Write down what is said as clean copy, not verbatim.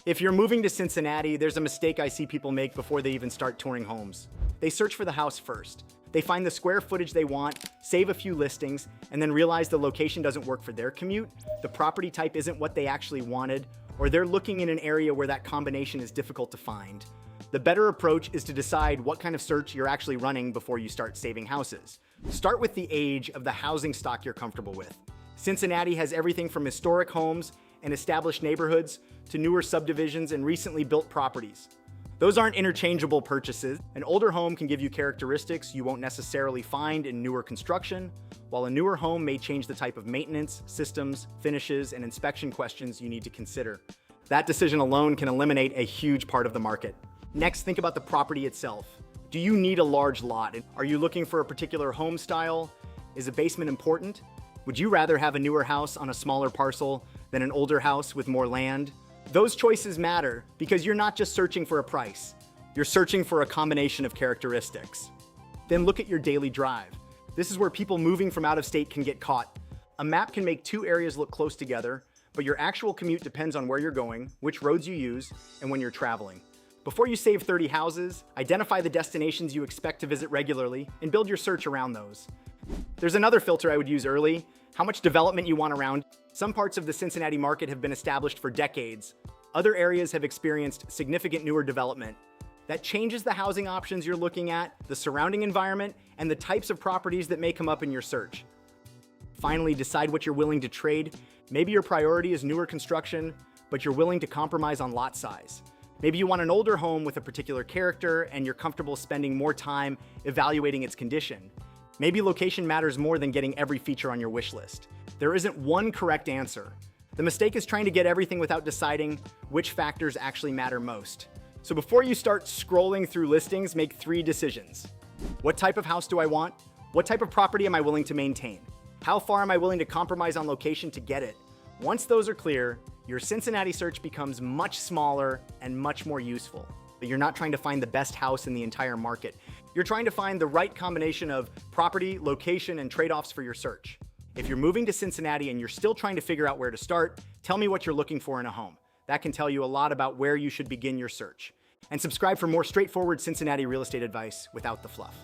If you're moving to Cincinnati, there's a mistake I see people make before they even start touring homes. They search for the house first. They find the square footage they want, save a few listings, and then realize the location doesn't work for their commute, the property type isn't what they actually wanted, or they're looking in an area where that combination is difficult to find. The better approach is to decide what kind of search you're actually running before you start saving houses. Start with the age of the housing stock you're comfortable with. Cincinnati has everything from historic homes and established neighborhoods to newer subdivisions and recently built properties. Those aren't interchangeable purchases. An older home can give you characteristics you won't necessarily find in newer construction, while a newer home may change the type of maintenance, systems, finishes, and inspection questions you need to consider. That decision alone can eliminate a huge part of the market. Next, think about the property itself. Do you need a large lot? Are you looking for a particular home style? Is a basement important? Would you rather have a newer house on a smaller parcel than an older house with more land? Those choices matter because you're not just searching for a price. You're searching for a combination of characteristics. Then look at your daily drive. This is where people moving from out of state can get caught. A map can make two areas look close together, but your actual commute depends on where you're going, which roads you use, and when you're traveling. Before you save 30 houses, identify the destinations you expect to visit regularly and build your search around those. There's another filter I would use early: how much development you want around. Some parts of the Cincinnati market have been established for decades. Other areas have experienced significant newer development. That changes the housing options you're looking at, the surrounding environment, and the types of properties that may come up in your search. Finally, decide what you're willing to trade. Maybe your priority is newer construction, but you're willing to compromise on lot size. Maybe you want an older home with a particular character and you're comfortable spending more time evaluating its condition. Maybe location matters more than getting every feature on your wish list. There isn't one correct answer. The mistake is trying to get everything without deciding which factors actually matter most. So before you start scrolling through listings, make 3 decisions. What type of house do I want? What type of property am I willing to maintain? How far am I willing to compromise on location to get it? Once those are clear, your Cincinnati search becomes much smaller and much more useful. But you're not trying to find the best house in the entire market. You're trying to find the right combination of property, location, and trade-offs for your search. If you're moving to Cincinnati and you're still trying to figure out where to start, tell me what you're looking for in a home. That can tell you a lot about where you should begin your search. And subscribe for more straightforward Cincinnati real estate advice without the fluff.